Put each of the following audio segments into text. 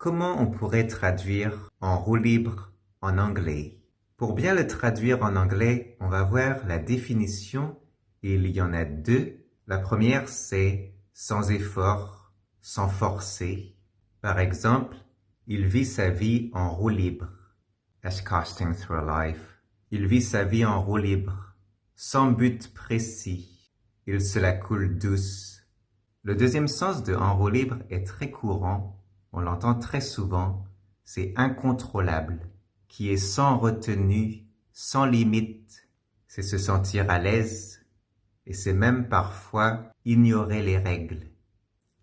Comment on pourrait traduire en roue libre en anglais? Pour bien le traduire en anglais, on va voir la définition et il y en a deux. La première, c'est sans effort, sans forcer. Par exemple, il vit sa vie en roue libre. As casting through life. Il vit sa vie en roue libre, sans but précis. Il se la coule douce. Le deuxième sens de en roue libre est très courant. On l'entend très souvent, c'est incontrôlable, qui est sans retenue, sans limite. C'est se sentir à l'aise et c'est même parfois ignorer les règles.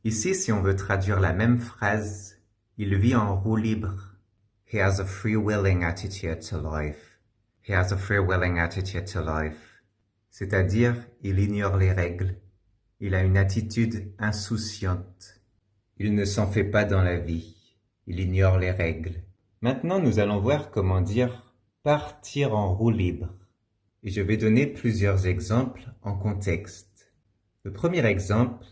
Ici, si on veut traduire la même phrase, il vit en roue libre. He has a free-willing attitude to life. He has a free-willing attitude to life. C'est-à-dire, il ignore les règles. Il a une attitude insouciante. Il ne s'en fait pas dans la vie. Il ignore les règles. Maintenant, nous allons voir comment dire « partir en roue libre ». Et je vais donner plusieurs exemples en contexte. Le premier exemple,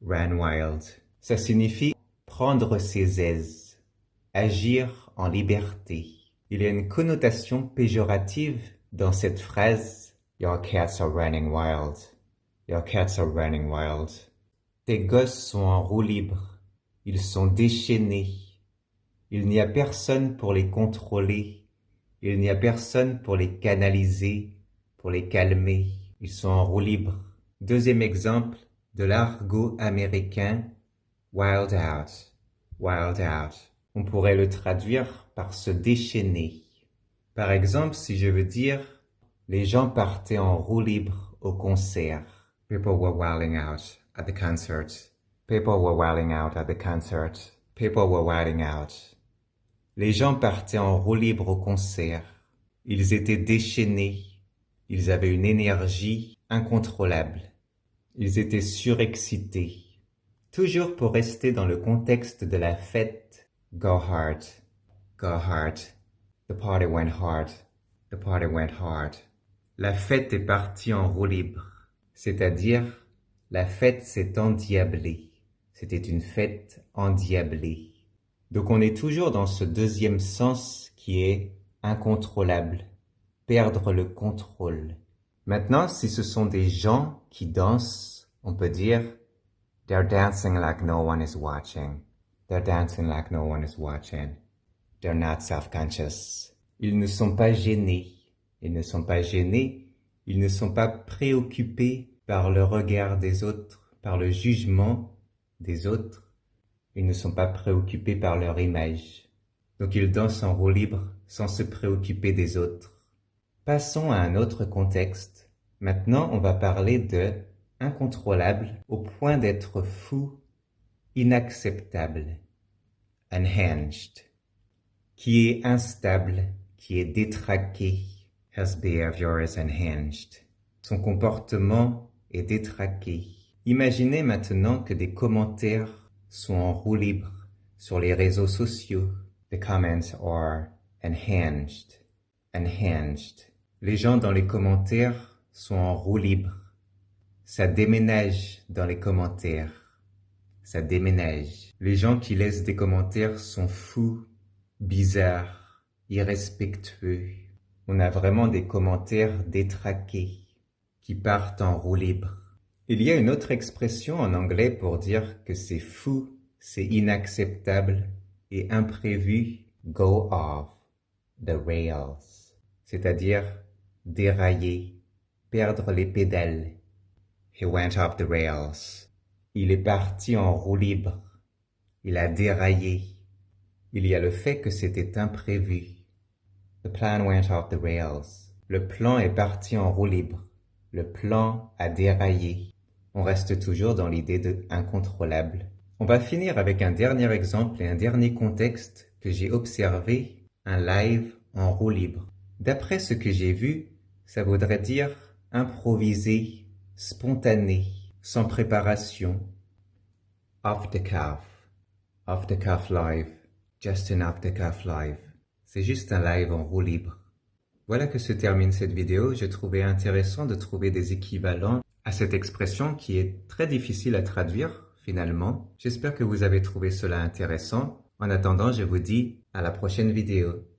ran wild. Ça signifie prendre ses aises, agir en liberté. Il y a une connotation péjorative dans cette phrase « Your cats are running wild ». Your cats are running wild. Tes gosses sont en roue libre. Ils sont déchaînés. Il n'y a personne pour les contrôler. Il n'y a personne pour les canaliser, pour les calmer. Ils sont en roue libre. Deuxième exemple de l'argot américain, wild out. Wild out. On pourrait le traduire par se déchaîner. Par exemple, si je veux dire, les gens partaient en roue libre au concert. People were wilding out at the concert. People were wilding out at the concert. People were wilding out. Les gens partaient en roue libre au concert. Ils étaient déchaînés. Ils avaient une énergie incontrôlable. Ils étaient surexcités. Toujours pour rester dans le contexte de la fête, go hard. Go hard. The party went hard. The party went hard. La fête est partie en roue libre. C'est-à-dire, la fête s'est endiablée. C'était une fête endiablée. Donc on est toujours dans ce deuxième sens qui est incontrôlable, perdre le contrôle. Maintenant, si ce sont des gens qui dansent, on peut dire « They're dancing like no one is watching. They're dancing like no one is watching. They're not self-conscious. » Ils ne sont pas gênés. Ils ne sont pas gênés. Ils ne sont pas préoccupés par le regard des autres, par le jugement des autres. Ils ne sont pas préoccupés par leur image. Donc ils dansent en roue libre sans se préoccuper des autres. Passons à un autre contexte. Maintenant, on va parler de incontrôlable au point d'être fou, inacceptable. Unhinged. Qui est instable, qui est détraqué. His behavior is unhinged. Son comportement est détraqué. Imaginez maintenant que des commentaires sont en roue libre sur les réseaux sociaux. The comments are unhinged. Unhinged. Les gens dans les commentaires sont en roue libre. Ça déménage dans les commentaires. Ça déménage. Les gens qui laissent des commentaires sont fous, bizarres, irrespectueux. On a vraiment des commentaires détraqués qui partent en roue libre. Il y a une autre expression en anglais pour dire que c'est fou, c'est inacceptable et imprévu, go off the rails, c'est-à-dire dérailler, perdre les pédales. He went off the rails. Il est parti en roue libre. Il a déraillé. Il y a le fait que c'était imprévu. The plan went off the rails. Le plan est parti en roue libre. Le plan a déraillé. On reste toujours dans l'idée de incontrôlable. On va finir avec un dernier exemple et un dernier contexte que j'ai observé, un live en roue libre. D'après ce que j'ai vu, ça voudrait dire improvisé, spontané, sans préparation. Off the cuff live, just an off the cuff live. C'est juste un live en roue libre. Voilà que se termine cette vidéo. Je trouvais intéressant de trouver des équivalents à cette expression qui est très difficile à traduire finalement. J'espère que vous avez trouvé cela intéressant. En attendant, je vous dis à la prochaine vidéo.